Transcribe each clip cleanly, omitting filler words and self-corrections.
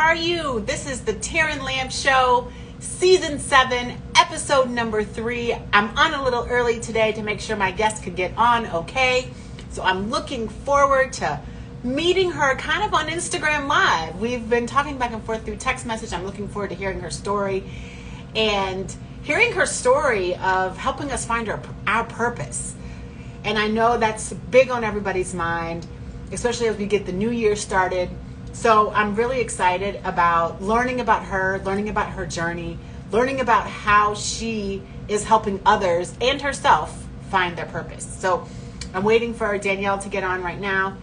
are you? This is the Taryn Lamp Show, Season 7, Episode number 3. I'm on a little early today to make sure my guest could get on okay. So I'm looking forward to meeting her kind of on Instagram Live. We've been talking back and forth through text message. I'm looking forward to hearing her story and hearing her story of helping us find our purpose. And I know that's big on everybody's mind, especially as we get the new year started. So I'm really excited about learning about her journey, learning about how she is helping others and herself find their purpose. So I'm waiting for Danielle to get on right now.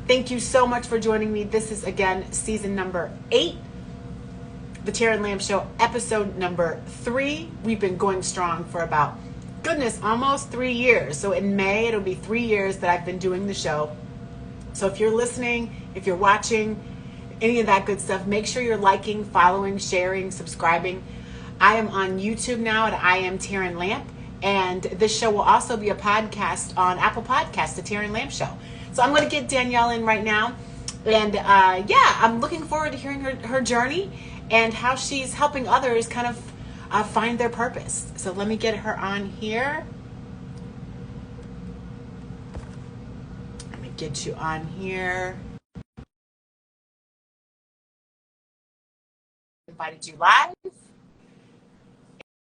Thank you so much for joining me. This is, again, season number 8, the Taryn Lamb Show, episode number 3. We've been going strong for about, almost 3 years. So in May, it'll be 3 years that I've been doing the show. So if you're listening, if you're watching, any of that good stuff, make sure you're liking, following, sharing, subscribing. I am on YouTube now at I Am Taryn Lamp, and this show will also be a podcast on Apple Podcasts, the Taryn Lamp Show. So I'm going to get Danielle in right now, and I'm looking forward to hearing her journey and how she's helping others kind of find their purpose. So let me get her on here. Let me get you on here. Invited you live.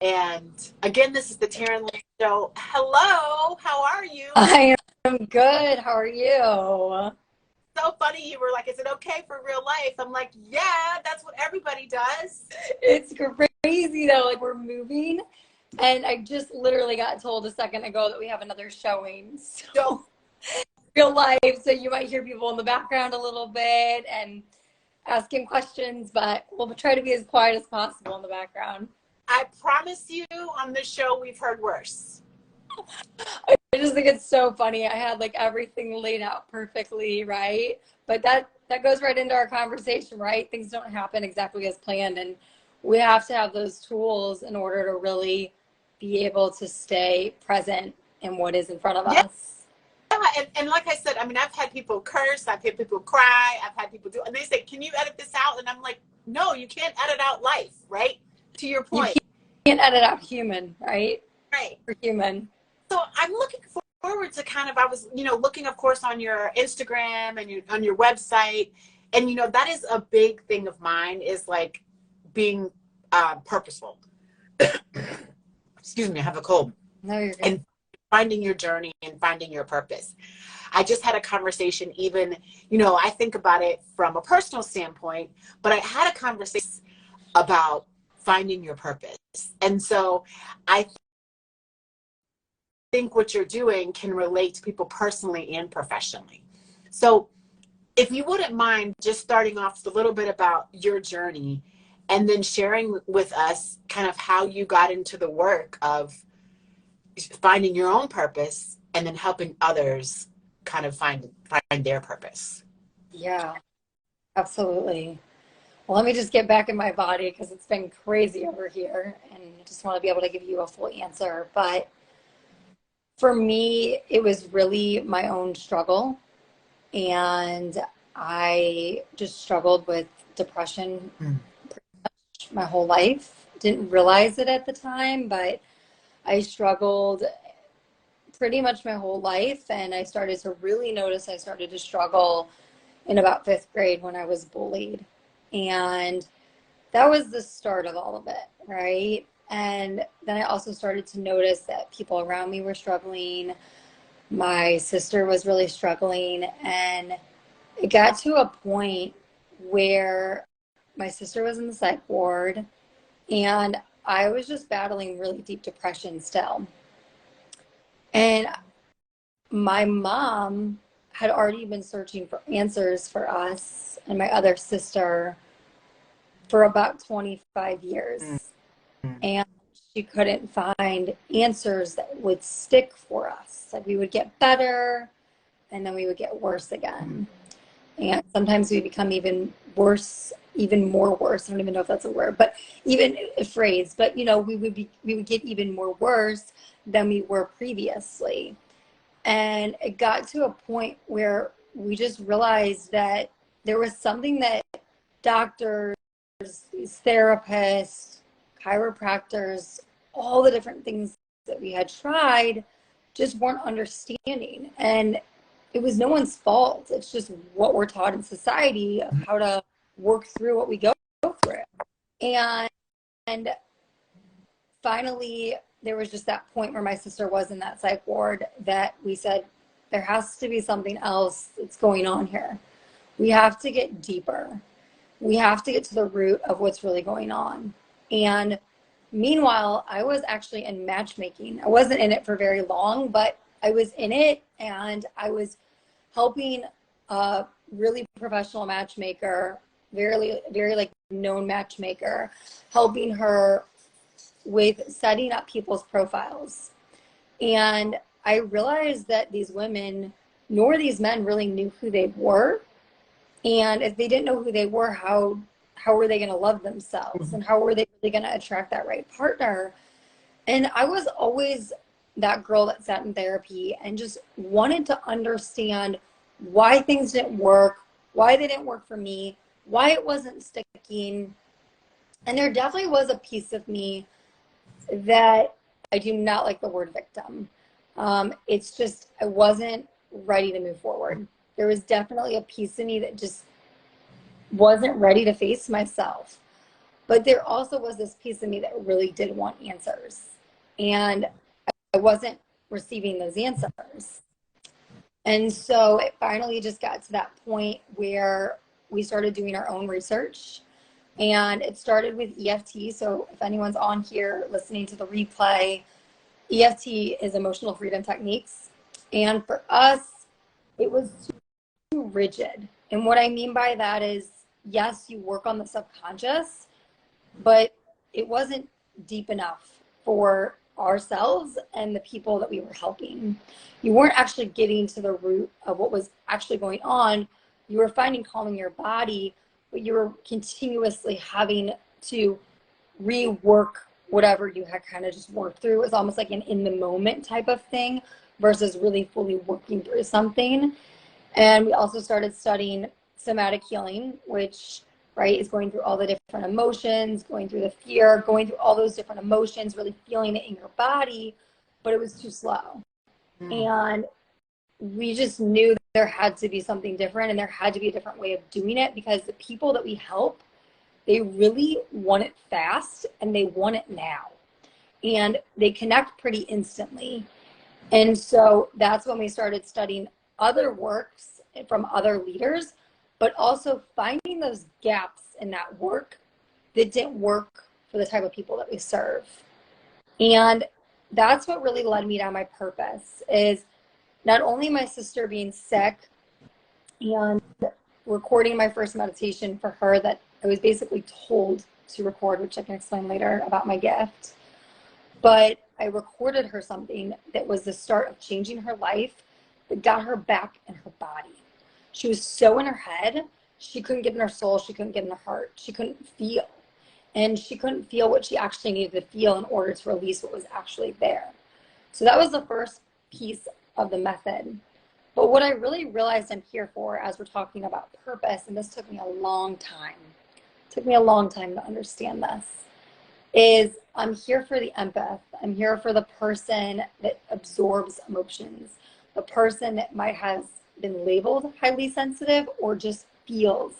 And again, this is the Taryn Lamb Show. Hello, how are you? I am good. How are you? So funny, you were like, is it okay for real life? I'm like, yeah, that's what everybody does. It's crazy though, like we're moving, and I just literally got told a second ago that we have another showing. So real life, so you might hear people in the background a little bit and asking questions, but we'll try to be as quiet as possible in the background. I promise you, on this show, we've heard worse. I just think it's so funny. I had like everything laid out perfectly, right? But that goes right into our conversation, right? Things don't happen exactly as planned, and we have to have those tools in order to really be able to stay present in what is in front of us. And like I said, I mean, I've had people curse, I've had people cry, I've had people and they say, can you edit this out? And I'm like, no, you can't edit out life, right? To your point. You can't edit out human, right? Right. We're human. So I'm looking forward to I was, looking, of course, on your Instagram and on your website. And, that is a big thing of mine, is like being purposeful. Excuse me, I have a cold. No, you're good. And finding your journey and finding your purpose. I just had a conversation, even, I think about it from a personal standpoint, but I had a conversation about finding your purpose. And so I think what you're doing can relate to people personally and professionally. So if you wouldn't mind just starting off a little bit about your journey and then sharing with us kind of how you got into the work of finding your own purpose and then helping others kind of find their purpose. Yeah, absolutely. Well, let me just get back in my body because it's been crazy over here, and I just want to be able to give you a full answer. But for me, it was really my own struggle, and I just struggled with depression pretty much my whole life. Didn't realize it at the time, but I struggled pretty much my whole life, and I started to really notice I started to struggle in about 5th grade when I was bullied. And that was the start of all of it, right? And then I also started to notice that people around me were struggling. My sister was really struggling, and it got to a point where my sister was in the psych ward, and I was just battling really deep depression still. And my mom had already been searching for answers for us and my other sister for about 25 years. And she couldn't find answers that would stick for us. Like, we would get better and then we would get worse again. And sometimes we become even worse, even more worse. I don't even know if that's a word, but even a phrase, but we would get even more worse than we were previously. And it got to a point where we just realized that there was something that doctors these therapists, chiropractors, all the different things that we had tried just weren't understanding. And it was no one's fault. It's just what we're taught in society of how to work through what we go through. And finally, there was just that point where my sister was in that psych ward that we said, there has to be something else that's going on here. We have to get deeper. We have to get to the root of what's really going on. And meanwhile, I was actually in matchmaking. I wasn't in it for very long, but I was in it, and I was helping a really professional matchmaker, very like known matchmaker, helping her with setting up people's profiles. And I realized that these women nor these men really knew who they were. And if they didn't know who they were, how were they going to love themselves? And how were they really going to attract that right partner? And I was always that girl that sat in therapy and just wanted to understand why things didn't work, why they didn't work for me, why it wasn't sticking. And there definitely was a piece of me that I do not like the word victim. It's just, I wasn't ready to move forward. There was definitely a piece of me that just wasn't ready to face myself. But there also was this piece of me that really did want answers. And I wasn't receiving those answers. And so it finally just got to that point where we started doing our own research. And it started with EFT. So if anyone's on here listening to the replay, EFT is emotional freedom techniques. And for us, it was too rigid. And what I mean by that is, yes, you work on the subconscious, but it wasn't deep enough for ourselves and the people that we were helping. You weren't actually getting to the root of what was actually going on. You were finding calm in your body, but you were continuously having to rework whatever you had kind of just worked through. It was almost like an in the moment type of thing versus really fully working through something. And we also started studying somatic healing, which, right, is going through all the different emotions, going through the fear, going through all those different emotions, really feeling it in your body, but it was too slow. And we just knew there had to be something different, and there had to be a different way of doing it, because the people that we help, they really want it fast and they want it now. And they connect pretty instantly. And so that's when we started studying other works from other leaders, but also finding those gaps in that work that didn't work for the type of people that we serve. And that's what really led me down my purpose, is not only my sister being sick and recording my first meditation for her that I was basically told to record, which I can explain later about my gift, but I recorded her something that was the start of changing her life, that got her back in her body. She was so in her head, she couldn't get in her soul, she couldn't get in her heart, she couldn't feel. And she couldn't feel what she actually needed to feel in order to release what was actually there. So that was the first piece of the method. But what I really realized I'm here for, as we're talking about purpose, and this took me a long time, to understand this, is I'm here for the empath. I'm here for the person that absorbs emotions, the person that might have been labeled highly sensitive or just feels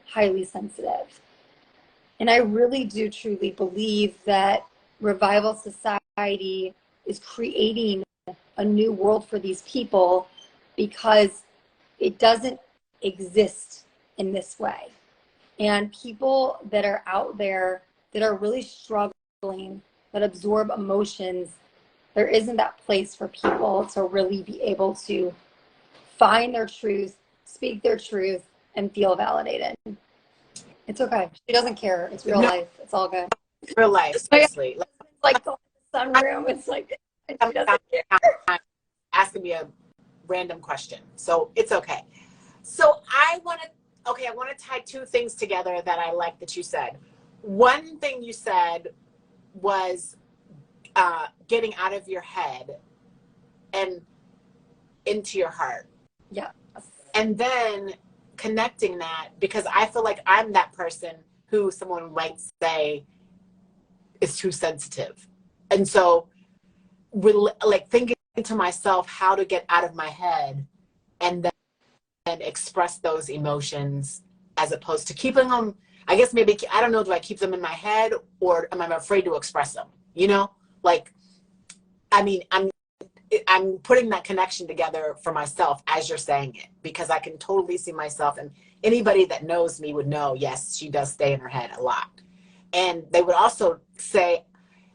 highly sensitive. And I really do truly believe that Revival Society is creating a new world for these people, because it doesn't exist in this way. And people that are out there that are really struggling, that absorb emotions, there isn't that place for people to really be able to find their truth, speak their truth, and feel validated. It's okay. She doesn't care. It's real life. It's all good. Real life, seriously. It's like going to the sunroom. It's like, she doesn't care. Asking me a random question, so it's okay. So I want to tie two things together that I like that you said. One thing you said was getting out of your head and into your heart. Yeah. And then connecting that, because I feel like I'm that person who someone might say is too sensitive. And so like thinking to myself how to get out of my head and then express those emotions as opposed to keeping them. I guess maybe, I don't know, do I keep them in my head or am I afraid to express them? You know, like, I mean, I'm putting that connection together for myself as you're saying it, because I can totally see myself, and anybody that knows me would know, yes, she does stay in her head a lot. And they would also say,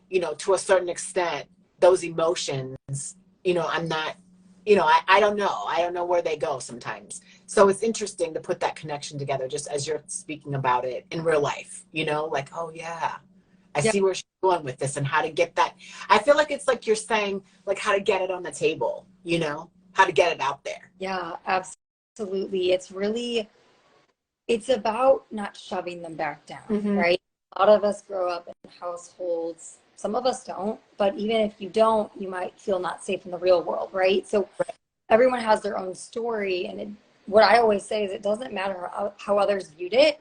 you know, to a certain extent, those emotions, you know, I'm not, you know, I don't know. I don't know where they go sometimes. So it's interesting to put that connection together just as you're speaking about it in real life, you know, like, oh yeah, I see where she's going with this and how to get that. I feel like it's like you're saying, like, how to get it on the table, you know, how to get it out there. Yeah, absolutely. It's about not shoving them back down, right? A lot of us grow up in households. Some of us don't, but even if you don't, you might feel not safe in the real world, right? So everyone has their own story. And what I always say is it doesn't matter how others viewed it.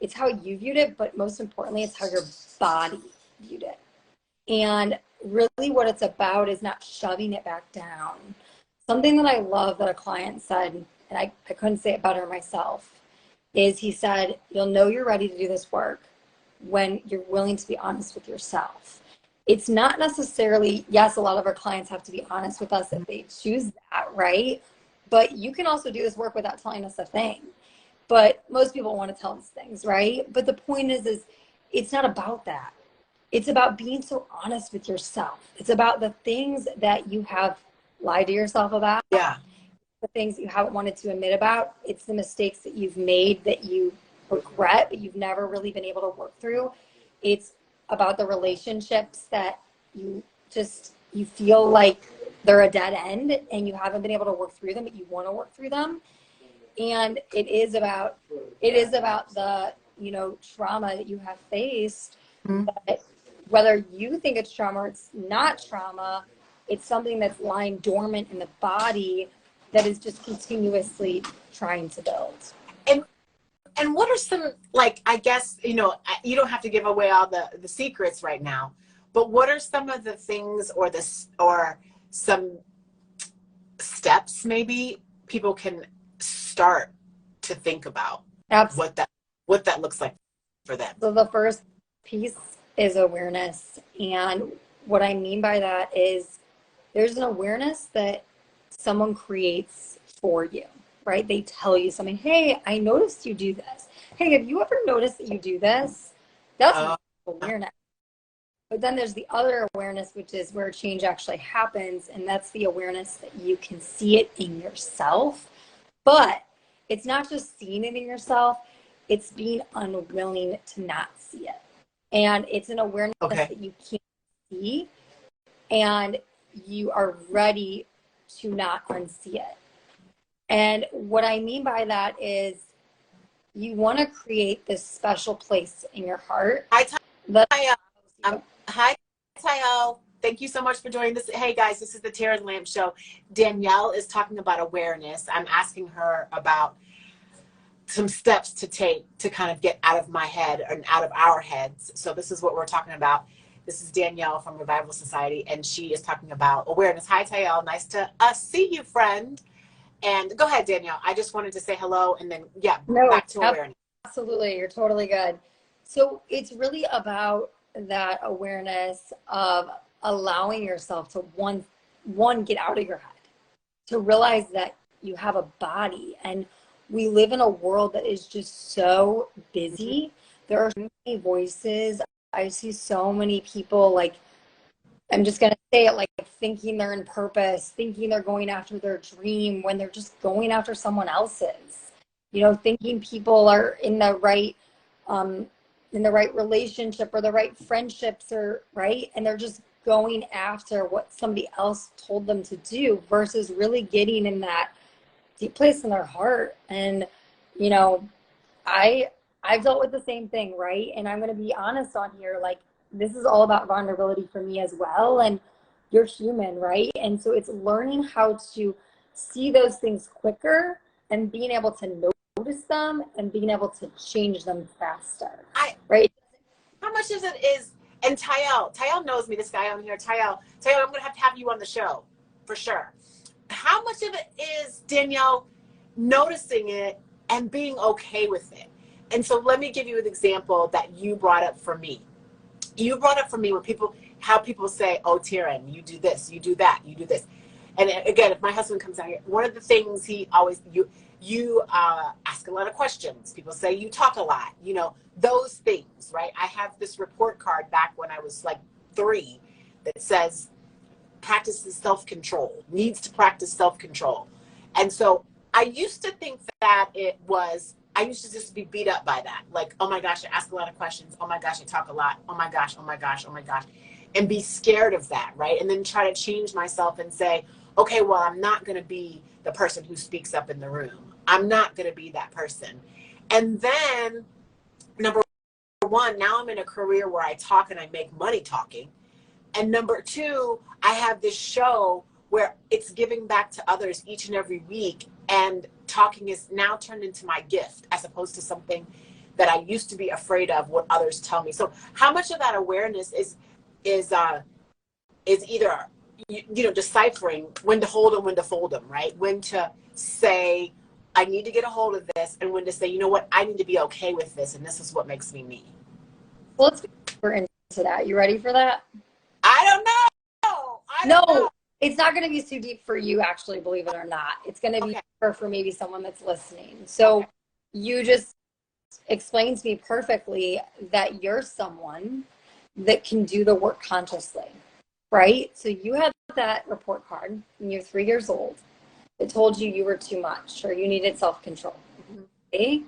It's how you viewed it, but most importantly, it's how your body viewed it. And really what it's about is not shoving it back down. Something that I love that a client said, and I couldn't say it better myself, is he said, you'll know you're ready to do this work when you're willing to be honest with yourself. It's not necessarily, yes, a lot of our clients have to be honest with us if they choose that, right? But you can also do this work without telling us a thing. But most people want to tell us things, right? But the point is it's not about that. It's about being so honest with yourself. It's about the things that you have lied to yourself about. Yeah. The things that you haven't wanted to admit about. It's the mistakes that you've made that you regret, but you've never really been able to work through. It's about the relationships that you feel like they're a dead end and you haven't been able to work through them, but you want to work through them. And it is about the, you know, trauma that you have faced. But whether you think it's trauma or it's not trauma, it's something that's lying dormant in the body that is just continuously trying to build. And what are some, like, I guess, you know, you don't have to give away all the secrets right now, but what are some of the things or some steps maybe people can start to think about what that looks like for them? So the first piece is awareness. And what I mean by that is there's an awareness that someone creates for you, right? They tell you something. Hey, I noticed you do this. Hey, have you ever noticed that you do this? That's awareness. But then there's the other awareness, which is where change actually happens. And that's the awareness that you can see it in yourself. But it's not just seeing it in yourself. It's being unwilling to not see it. And it's an awareness that you can't see. And you are ready to not unsee it. And what I mean by that is you want to create this special place in your heart. Hi, Tayel. Thank you so much for joining this. Hey, guys, this is the Tara and Lamb Show. Danielle is talking about awareness. I'm asking her about some steps to take to kind of get out of my head and out of our heads. So this is what we're talking about. This is Danielle from Revival Society, and she is talking about awareness. Hi, Tayel. Nice to see you, friend. And go ahead, Danielle. I just wanted to say hello, and then, back to awareness. Absolutely. You're totally good. So it's really about that awareness of allowing yourself to, one, get out of your head, to realize that you have a body. And we live in a world that is just so busy. There are so many voices. I see so many people, like, I'm just going to say it, like, thinking they're in purpose, thinking they're going after their dream when they're just going after someone else's, you know, thinking people are in the right relationship or the right friendships, or right. And they're just going after what somebody else told them to do versus really getting in that deep place in their heart. And, you know, I've dealt with the same thing, right? And I'm going to be honest on here, like, this is all about vulnerability for me as well. And you're human, right? And so it's learning how to see those things quicker and being able to notice them and being able to change them faster. right? How much is it is, and Tyel knows me, this guy on here, Tyel, I'm going to have you on the show for sure. How much of it is, Danielle, noticing it and being okay with it? And so let me give you an example that you brought up for me. You brought up for me when how people say, oh, Taryn, you do this, you do that, you do this. And again, if my husband comes out here, one of the things he always, you ask a lot of questions. People say you talk a lot, those things, right? I have this report card back when I was like 3 that says practices self-control, needs to practice self-control. And so I used to think that I used to just be beat up by that. Like, oh my gosh, I ask a lot of questions. Oh my gosh, I talk a lot. Oh my gosh, oh my gosh, oh my gosh. And be scared of that, right? And then try to change myself and say, okay, well, I'm not going to be the person who speaks up in the room. I'm not going to be that person. And then, number 1, now I'm in a career where I talk and I make money talking. And number 2, I have this show where it's giving back to others each and every week. And talking is now turned into my gift as opposed to something that I used to be afraid of what others tell me. So how much of that awareness is either, deciphering when to hold them, when to fold them, right? When to say, I need to get a hold of this, and when to say, you know what, I need to be okay with this, and this is what makes me me. Well, let's get into that. You ready for that? I don't know. I don't know. It's not going to be too deep for you, actually, believe it or not. It's going to be for maybe someone that's listening. So you just explained to me perfectly that you're someone that can do the work consciously, right? So you had that report card when you're 3 years old that told you were too much or you needed self-control. Okay?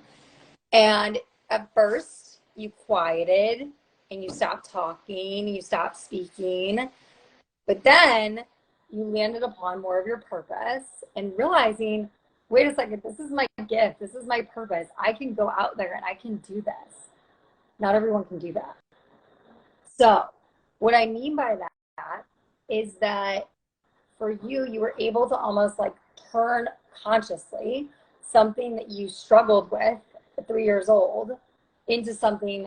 And at first, you quieted and you stopped talking, you stopped speaking, but then you landed upon more of your purpose and realizing, wait a second, this is my gift, this is my purpose. I can go out there and I can do this. Not everyone can do that. So what I mean by that is that for you, you were able to almost like turn consciously something that you struggled with at 3 years old into something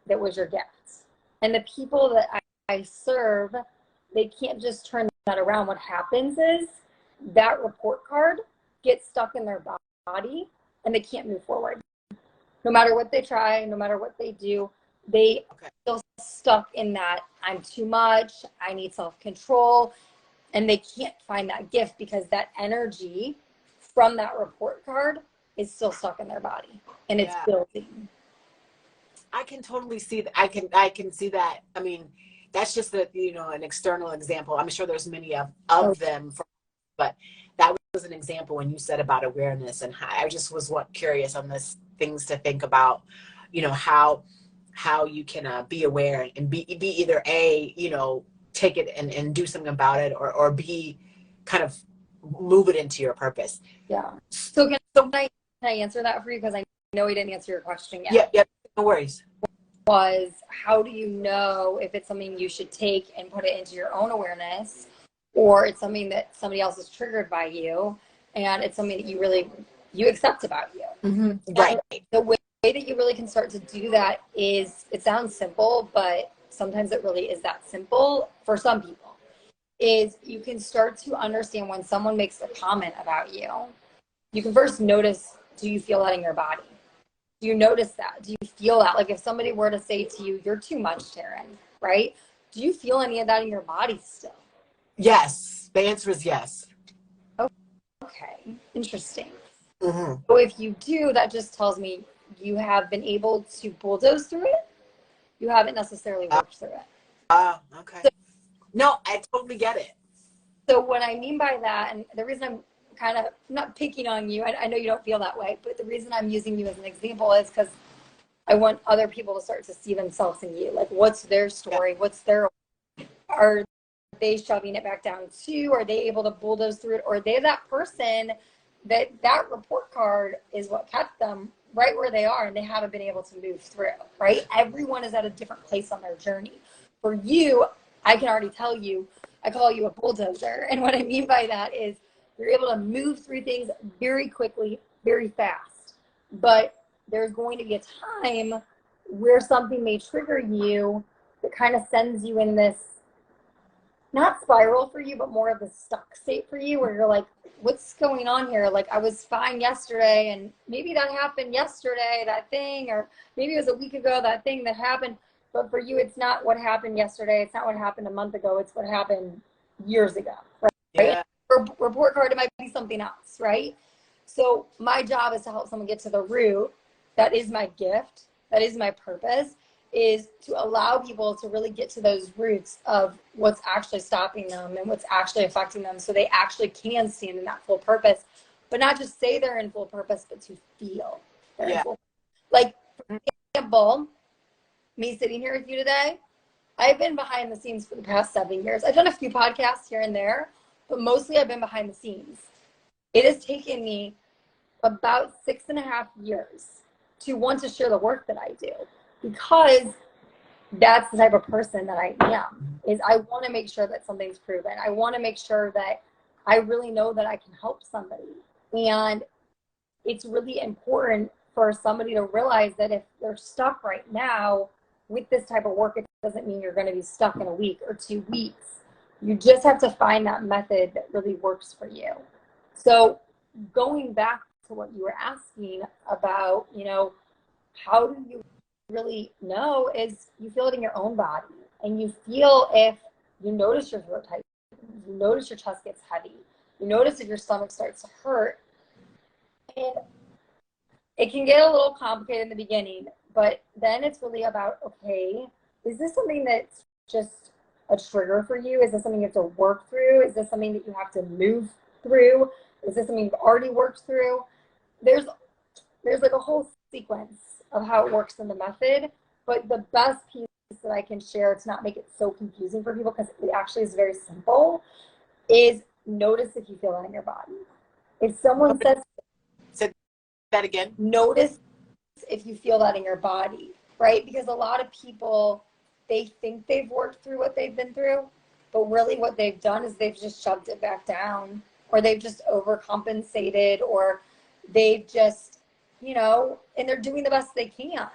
that was your gift. And the people that I serve, they can't just turn that around. What happens is that report card gets stuck in their body and they can't move forward. No matter what they try, no matter what they do, they still stuck in that I'm too much, I need self-control, and they can't find that gift because that energy from that report card is still stuck in their body and it's building. I can totally see that. I can see that. I mean, that's just an external example. I'm sure there's many of them, but that was an example when you said about awareness, and I just was curious on this things to think about, how you can be aware and be either take it and do something about it, or B, kind of move it into your purpose. Yeah. So can I answer that for you? Because I know we didn't answer your question yet. Yeah, no worries. Was how do you know if it's something you should take and put it into your own awareness, or it's something that somebody else is triggered by you and it's something that you accept about you? Mm-hmm. Right. The way that you really can start to do that is, it sounds simple, but sometimes it really is that simple for some people, is you can start to understand when someone makes a comment about you. You can first notice, do you feel that in your body? Do you notice that? Do you feel that? Like if somebody were to say to you, you're too much, Taryn, right? Do you feel any of that in your body still? Yes. The answer is yes. Okay. Interesting. Mm-hmm. So if you do, that just tells me you have been able to bulldoze through it. You haven't necessarily worked through it. Okay. So, no, I totally get it. So what I mean by that, and the reason I'm kind of not picking on you, I know you don't feel that way, but the reason I'm using you as an example is because I want other people to start to see themselves in you. Like, what's their story? What's are they shoving it back down too? Are they able to bulldoze through it? Or are they that person that report card is what kept them right where they are and they haven't been able to move through, right? Everyone is at a different place on their journey. For you, I can already tell you, I call you a bulldozer. And what I mean by that is you're able to move through things very quickly, very fast. But there's going to be a time where something may trigger you that kind of sends you in this, not spiral for you, but more of a stuck state for you where you're like, what's going on here? Like, I was fine yesterday, and maybe that happened yesterday, that thing, or maybe it was a week ago, that thing that happened. But for you, it's not what happened yesterday. It's not what happened a month ago. It's what happened years ago, right? Yeah. Report card, it might be something else, right? So my job is to help someone get to the root. That is my gift. That is my purpose, is to allow people to really get to those roots of what's actually stopping them and what's actually affecting them, so they actually can stand in that full purpose, but not just say they're in full purpose, but to feel they're in full purpose. Like, for example, me sitting here with you today, I've been behind the scenes for the past 7 years. I've done a few podcasts here and there, but mostly I've been behind the scenes. It has taken me about 6.5 years to want to share the work that I do, because that's the type of person that I am. Is I want to make sure that something's proven. I want to make sure that I really know that I can help somebody. And it's really important for somebody to realize that if they're stuck right now with this type of work, it doesn't mean you're going to be stuck in a week or 2 weeks. You just have to find that method that really works for you. So going back to what you were asking about, how do you really know, is you feel it in your own body, and you feel if you notice your throat tightens, you notice your chest gets heavy, you notice if your stomach starts to hurt. And it can get a little complicated in the beginning, but then it's really about, okay, is this something that's just a trigger for you? Is this something you have to work through? Is this something that you have to move through? Is this something you've already worked through? There's like a whole sequence of how it works in the method, but the best piece that I can share to not make it so confusing for people, because it actually is very simple, is notice if you feel that in your body. If someone says, say that again, notice if you feel that in your body, right? Because a lot of people, they think they've worked through what they've been through, but really what they've done is they've just shoved it back down, or they've just overcompensated, or they've just, and they're doing the best they can,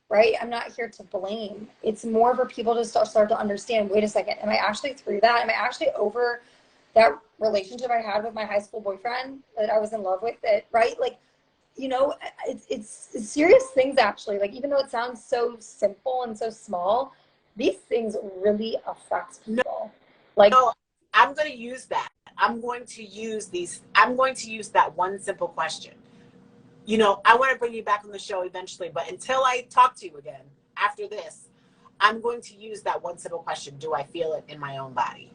right? I'm not here to blame. It's more for people to start to understand, wait a second, am I actually through that? Am I actually over that relationship I had with my high school boyfriend that I was in love with, that, right? Like, it's serious things, actually. Like, even though it sounds so simple and so small, these things really affect people. No, I'm going to use that. I'm going to use that one simple question. I want to bring you back on the show eventually, but until I talk to you again after this, I'm going to use that one simple question. Do I feel it in my own body?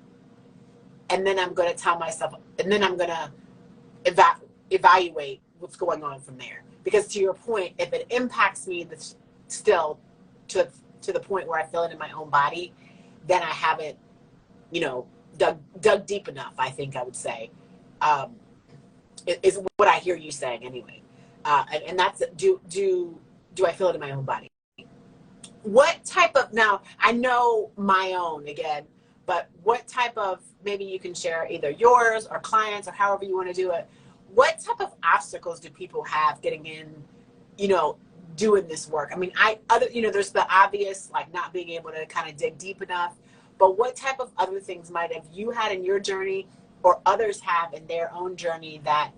And then I'm going to tell myself, and then I'm going to evaluate what's going on from there. Because to your point, if it impacts me still to the point where I feel it in my own body, then I haven't, dug deep enough, I think I would say, is what I hear you saying anyway. And that's, do I feel it in my own body? What type of, now I know my own again, but what type of, maybe you can share either yours or clients or however you want to do it. What type of obstacles do people have getting in, doing this work? I mean, there's the obvious, like not being able to kind of dig deep enough, but what type of other things might have you had in your journey, or others have in their own journey, that,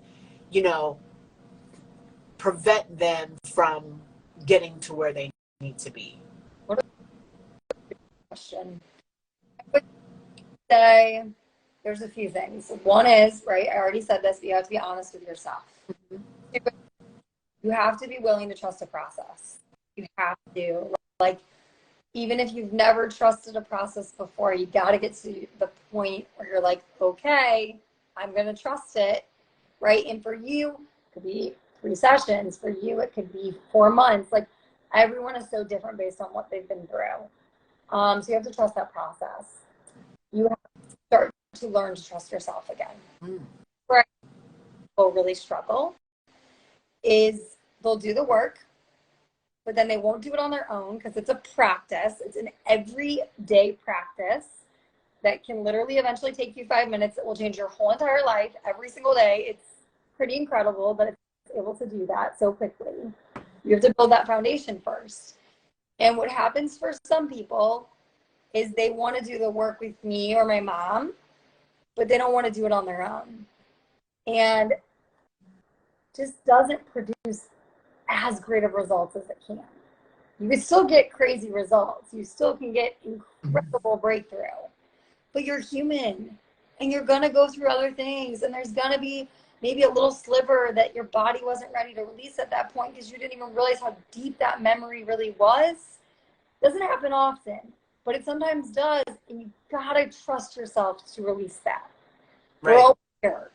prevent them from getting to where they need to be? What a question. I would say there's a few things. One is, right, I already said this, but you have to be honest with yourself. Mm-hmm. You have to be willing to trust a process. You have to. Like, even if you've never trusted a process before, you got to get to the point where you're like, okay, I'm going to trust it, right? And for you, it could be 3 sessions. For you, it could be 4 months. Like, everyone is so different based on what they've been through. So you have to trust that process. You have to start to learn to trust yourself again. Where people really struggle is they'll do the work, but then they won't do it on their own, because it's a practice. It's an everyday practice that can literally eventually take you 5 minutes. It will change your whole entire life every single day. It's pretty incredible that it's able to do that so quickly. You have to build that foundation first. And what happens for some people is they want to do the work with me or my mom, but they don't want to do it on their own. And just doesn't produce as great of results as it can. You can still get crazy results. You still can get incredible breakthrough, but you're human and you're going to go through other things. And there's going to be maybe a little sliver that your body wasn't ready to release at that point because you didn't even realize how deep that memory really was. Doesn't happen often, but it sometimes does. And you got to trust yourself to release that. Right. We're all here,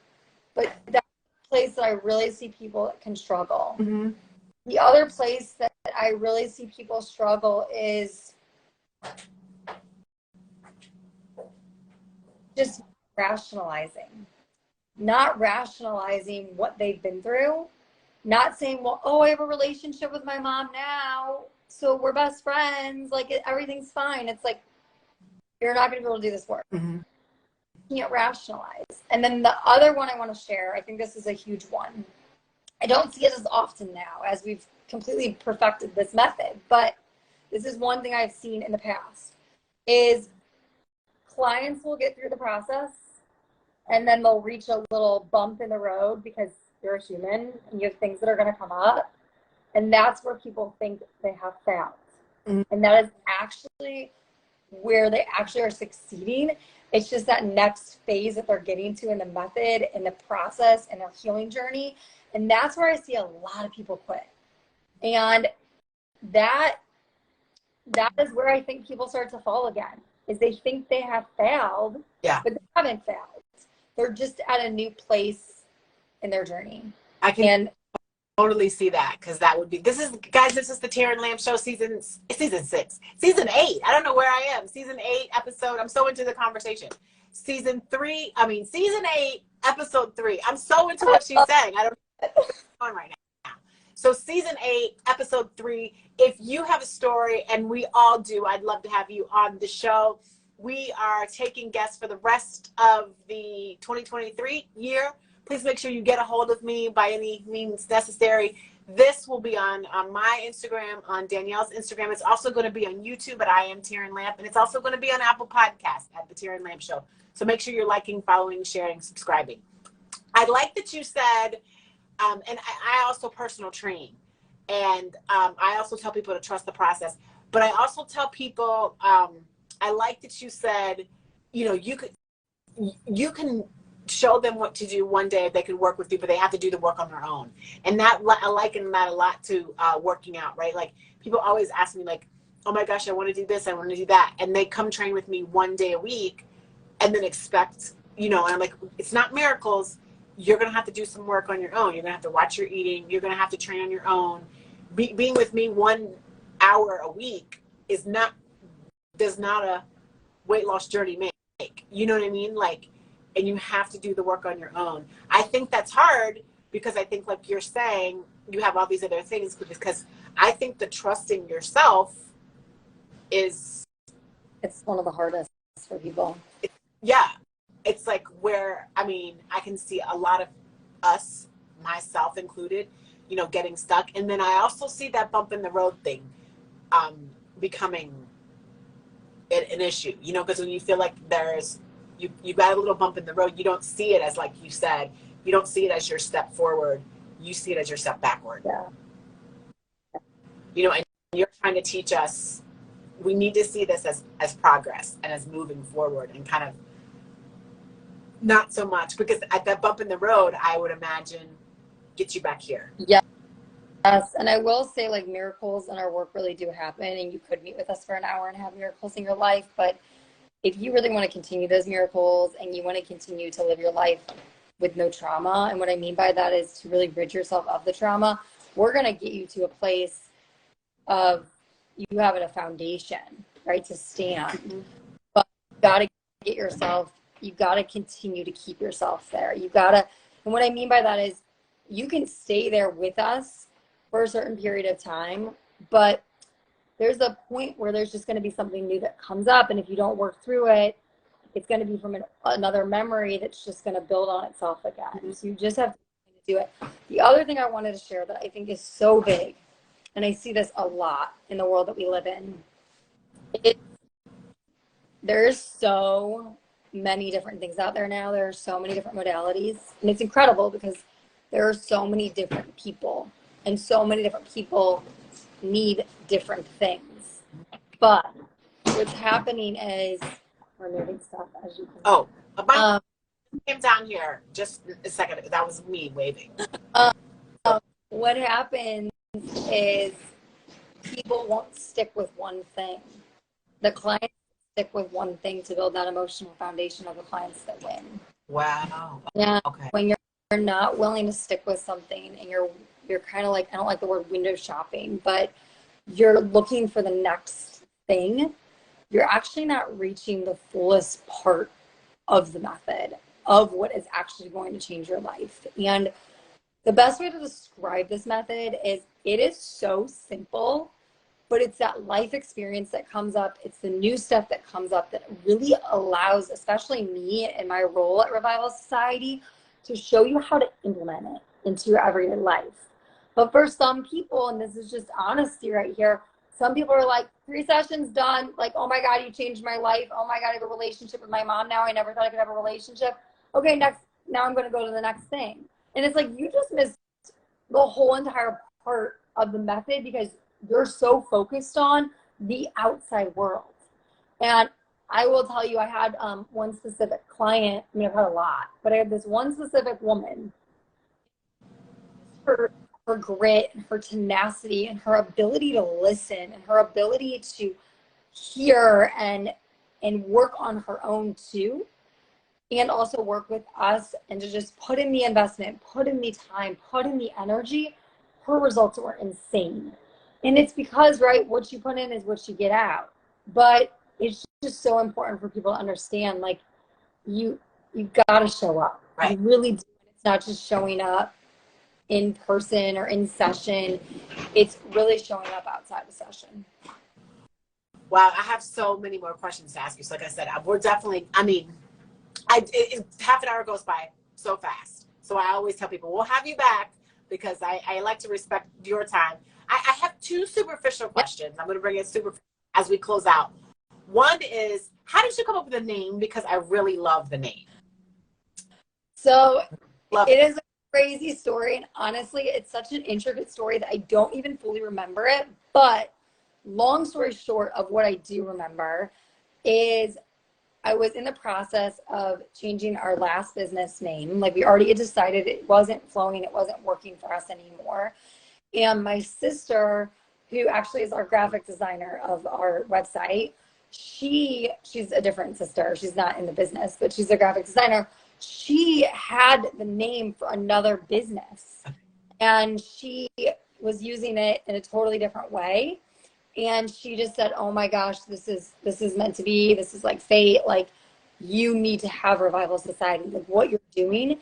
but that's the place that I really see people that can struggle. Mm-hmm. The other place that I really see people struggle is just rationalizing. Not rationalizing what they've been through. Not saying, well, oh, I have a relationship with my mom now, so we're best friends. Like, everything's fine. It's like, you're not going to be able to do this work. Mm-hmm. You can't rationalize. And then the other one I want to share, I think this is a huge one. I don't see it as often now as we've completely perfected this method, but this is one thing I've seen in the past is clients will get through the process and then they'll reach a little bump in the road because you're a human and you have things that are going to come up. And that's where people think they have failed. Mm-hmm. And that is actually where they actually are succeeding. It's just that next phase that they're getting to in the method, in the process, in their healing journey. And that's where I see a lot of people quit. And that is where I think people start to fall again, is they think they have failed, but they haven't failed. They're just at a new place in their journey. I can totally see that, because that would be, this is the Taryn Lamb Show season 6, season 8. I don't know where I am. Season 8 episode. I'm so into the conversation. Season 8, episode 3. I'm so into what she's saying. I don't know what's going on right now. So season 8, episode 3. If you have a story, and we all do, I'd love to have you on the show. We are taking guests for the rest of the 2023 year. Please make sure you get a hold of me by any means necessary. This will be on my Instagram, on Danielle's Instagram. It's also going to be on YouTube at I Am Taryn Lamp, and it's also going to be on Apple Podcasts at The Taryn Lamp Show. So make sure you're liking, following, sharing, subscribing. I like that you said, and I also personal train, and I also tell people to trust the process. But I also tell people, I like that you said, you can show them what to do one day if they can work with you, but they have to do the work on their own. And that, I liken that a lot to working out, right? Like, people always ask me, like, oh my gosh, I want to do this, I want to do that. And they come train with me one day a week and then expect, and I'm like, it's not miracles. You're going to have to do some work on your own. You're going to have to watch your eating. You're going to have to train on your own. Being with me 1 hour a week does not a weight loss journey make. You know what I mean? Like, and you have to do the work on your own. I think that's hard because I think, like you're saying, you have all these other things, because I think the trusting yourself it's one of the hardest for people. It's like where, I can see a lot of us, myself included, getting stuck. And then I also see that bump in the road thing becoming an issue, because when you feel like you got a little bump in the road, you don't see it as, like you said, you don't see it as your step forward. You see it as your step backward. Yeah. And you're trying to teach us, we need to see this as progress and as moving forward, and kind of not so much, because at that bump in the road, I would imagine, get you back here. Yeah. Yes, and I will say, like, miracles in our work really do happen, and you could meet with us for an hour and have miracles in your life, but if you really want to continue those miracles and you want to continue to live your life with no trauma, and what I mean by that is to really rid yourself of the trauma, we're going to get you to a place of you having a foundation, right, to stand. Mm-hmm. But you got to get yourself, you got to continue to keep yourself there. You got to, and what I mean by that is you can stay there with us for a certain period of time, but there's a point where there's just going to be something new that comes up. And if you don't work through it, it's going to be from another memory that's just going to build on itself again. Mm-hmm. So you just have to do it. The other thing I wanted to share that I think is so big and I see this a lot in the world that we live in, there's so many different things out there now. There are so many different modalities, and it's incredible because there are so many different people, and so many different people need different things. But what's happening is we're moving stuff, as you can see. About came down here just a second. That was me waving. What happens is people won't stick with one thing. The clients stick with one thing to build that emotional foundation of the clients that win. Wow. Yeah. Okay. When you're not willing to stick with something, and you're kind of like, I don't like the word window shopping, but you're looking for the next thing, you're actually not reaching the fullest part of the method of what is actually going to change your life. And the best way to describe this method is it is so simple, but it's that life experience that comes up. It's the new stuff that comes up that really allows, especially me in my role at Revival Society, to show you how to implement it into your everyday life. But for some people, and this is just honesty right here, some people are like, 3 sessions done. Like, oh my God, you changed my life. Oh my God, I have a relationship with my mom now. I never thought I could have a relationship. Okay, next, now I'm going to go to the next thing. And it's like, you just missed the whole entire part of the method because you're so focused on the outside world. And I will tell you, I had one specific client. I mean, I've had a lot, but I had this one specific woman. Her grit, her tenacity, and her ability to listen, and her ability to hear and work on her own too, and also work with us, and to just put in the investment, put in the time, put in the energy. Her results were insane. And it's because, right, what you put in is what you get out. But it's just so important for people to understand, like, you got to show up. Right. You really do. It's not just showing up in person or in session. It's really showing up outside the session. Wow, I have so many more questions to ask you. So like I said, we're definitely, half an hour goes by so fast. So I always tell people, we'll have you back because I like to respect your time. I have 2 superficial questions. I'm going to bring it super as we close out. One is, how did you come up with the name? Because I really love the name. So it is a crazy story. And honestly, it's such an intricate story that I don't even fully remember it. But long story short of what I do remember is I was in the process of changing our last business name. Like, we already had decided it wasn't flowing. It wasn't working for us anymore. And my sister, who actually is our graphic designer of our website, she's a different sister. She's not in the business, but she's a graphic designer. She had the name for another business, and she was using it in a totally different way. And she just said, oh my gosh, this is meant to be. This is like fate. Like, you need to have Revival Society. Like, what you're doing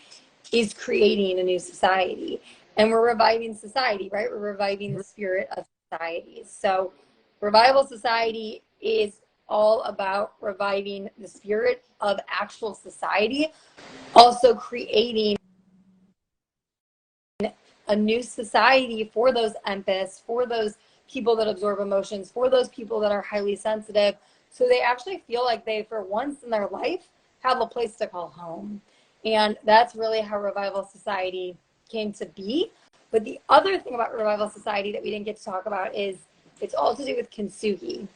is creating a new society. And we're reviving society, right? We're reviving the spirit of society. So Revival Society is all about reviving the spirit of actual society, also creating a new society for those empaths, for those people that absorb emotions, for those people that are highly sensitive, so they actually feel like they, for once in their life, have a place to call home. And that's really how Revival Society came to be. But the other thing about Revival Society that we didn't get to talk about is it's all to do with kintsugi.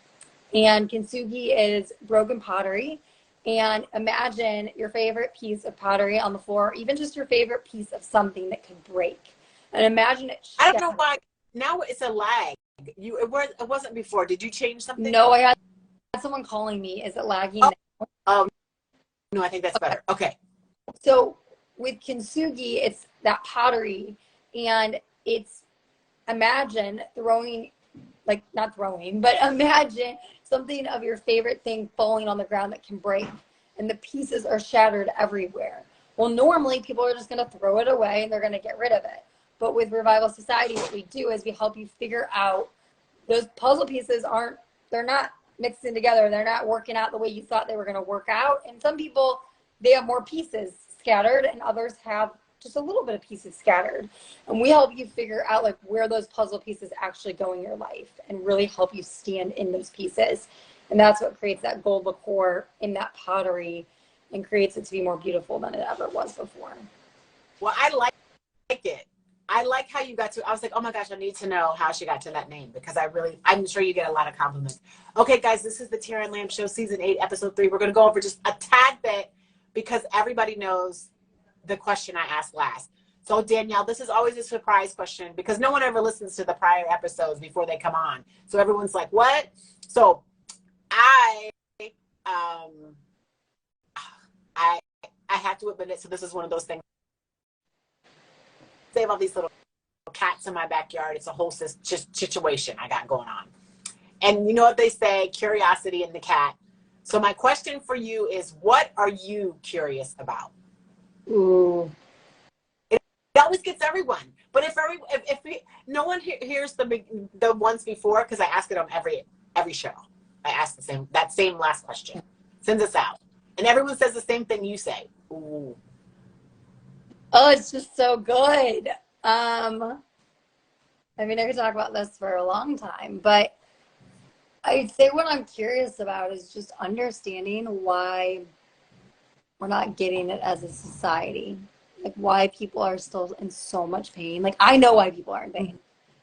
And kintsugi is broken pottery. And imagine your favorite piece of pottery on the floor, even just your favorite piece of something that could break. And imagine it. I don't know why. Now it's a lag. It wasn't before. Did you change something? No, I had someone calling me. Is it lagging now? No, I think that's better. Okay. So with kintsugi, it's that pottery, and it's, imagine throwing, like, not throwing, but imagine something of your favorite thing falling on the ground that can break, and the pieces are shattered everywhere. Well, normally people are just going to throw it away and they're going to get rid of it. But with Revival Society, what we do is we help you figure out those puzzle pieces they're not mixing together. They're not working out the way you thought they were going to work out. And some people, they have more pieces scattered, and others have just a little bit of pieces scattered. And we help you figure out like where those puzzle pieces actually go in your life and really help you stand in those pieces. And that's what creates that gold liqueur in that pottery and creates it to be more beautiful than it ever was before. Well, I like it. I like how you got to, I was like, oh my gosh, I need to know how she got to that name, because I'm sure you get a lot of compliments. Okay, guys, this is the Tara and Lamb Show, season 8, episode 3. We're going to go over just a tad bit because everybody knows the question I asked last. So Danielle, this is always a surprise question because no one ever listens to the prior episodes before they come on. So everyone's like, what? So I have to admit it. So this is one of those things. They have all these little cats in my backyard. It's a whole situation I got going on. And you know what they say, curiosity in the cat. So my question for you is, what are you curious about? Ooh. It always gets everyone. But if no one hears the ones before, because I ask it on every show. I ask that same last question. Sends us out. And everyone says the same thing you say. Ooh. Oh, it's just so good. I mean, I could talk about this for a long time, but I'd say what I'm curious about is just understanding why we're not getting it as a society. Like why people are still in so much pain. Like I know why people are in pain.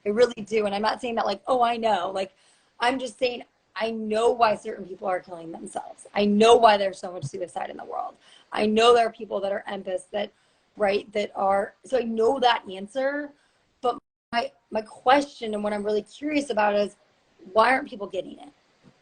I really do. And I'm not saying that like, oh, I know. Like I'm just saying I know why certain people are killing themselves. I know why there's so much suicide in the world. I know there are people that are empaths that so I know that answer, but my question and what I'm really curious about is why aren't people getting it?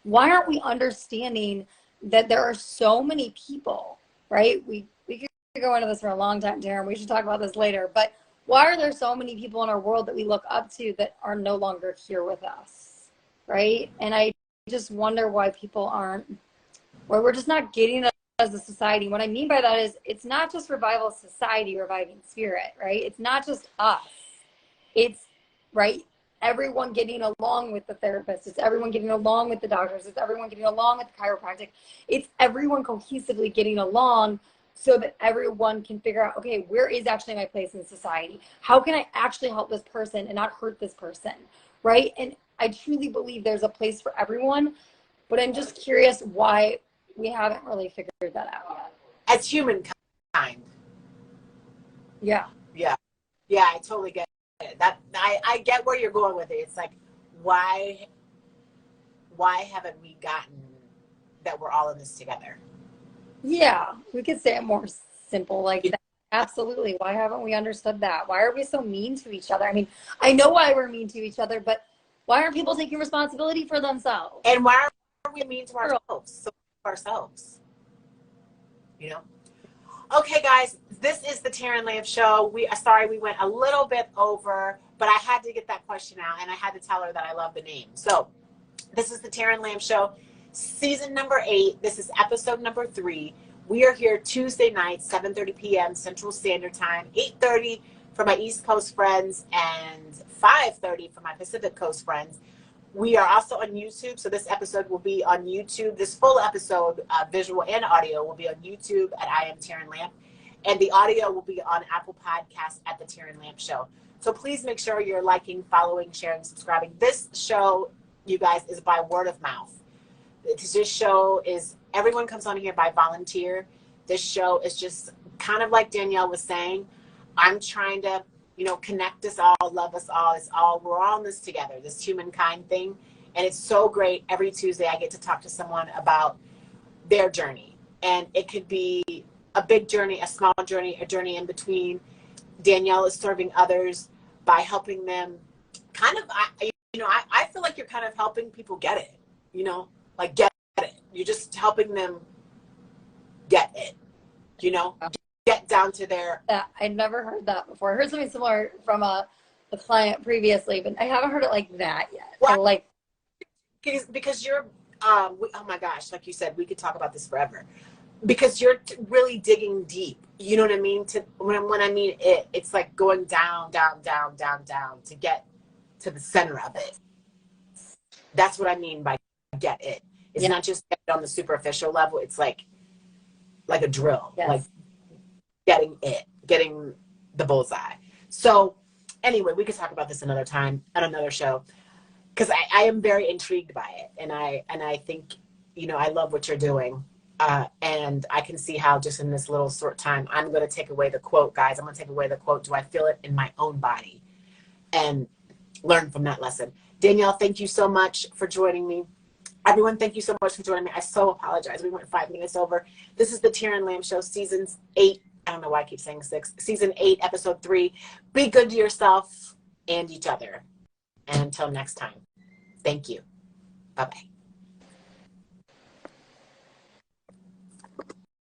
Why aren't we understanding that there are so many people, right? We could go into this for a long time, Darren. We should talk about this later, but why are there so many people in our world that we look up to that are no longer here with us, right? And I just wonder why we're just not getting it as a society. What I mean by that is it's not just revival society, reviving spirit, right? It's not just us. It's, right, everyone getting along with the therapist. It's everyone getting along with the doctors. It's everyone getting along with the chiropractic. It's everyone cohesively getting along so that everyone can figure out, okay, where is actually my place in society? How can I actually help this person and not hurt this person, right? And I truly believe there's a place for everyone, but I'm just curious why we haven't really figured that out yet. As humankind. Yeah. Yeah. Yeah, I totally get it. I get where you're going with it. It's like, why haven't we gotten that we're all in this together? Yeah, we could say it more simple like that. Absolutely. Why haven't we understood that? Why are we so mean to each other? I mean, I know why we're mean to each other, but why aren't people taking responsibility for themselves? And why are we mean to ourselves? You know? Okay, guys, this is the Tara and Lamb Show. Sorry we went a little bit over, but I had to get that question out, and I had to tell her that I love the name. So this is the Tara and Lamb Show, season number 8. This is episode number 3. We are here Tuesday night, 7:30 p.m. Central Standard Time, 8:30 for my East Coast friends, and 5:30 for my Pacific Coast friends. We are also on YouTube, so this episode will be on YouTube. This full episode, visual and audio, will be on YouTube at I Am Tara and Lamp, and the audio will be on Apple Podcasts at the Tara and Lamp Show. So please make sure you're liking, following, sharing, subscribing. This show, you guys, is by word of mouth. This show is, everyone comes on here by volunteer. This show is just kind of like Danielle was saying. I'm trying to, connect us all, love us all. We're all in this together, this humankind thing. And it's so great. Every Tuesday I get to talk to someone about their journey. And it could be a big journey, a small journey, a journey in between. Danielle is serving others by helping them I feel like you're kind of helping people get it, like get it. You're just helping them get it, get down to their. I'd never heard that before. I heard something similar from a client previously, but I haven't heard it like that yet. Well, because you're, oh my gosh, like you said, we could talk about this forever. Because you're really digging deep. You know what I mean? When I mean it, it's like going down, down, down, down, down to get to the center of it. That's what I mean by get it. It's not just on the superficial level. It's like a drill, like getting the bullseye. So anyway, we could talk about this another time on another show, because I am very intrigued by it, and I think, I love what you're doing, and I can see how just in this little short time, I'm going to take away the quote, guys. I'm going to take away the quote. Do I feel it in my own body? And learn from that lesson. Danielle, thank you so much for joining me. Everyone, thank you so much for joining me. I so apologize. We went 5 minutes over. This is the Taryn Lamb Show, season 8. I don't know why I keep saying 6. Season 8, episode 3. Be good to yourself and each other. And until next time, thank you. Bye-bye.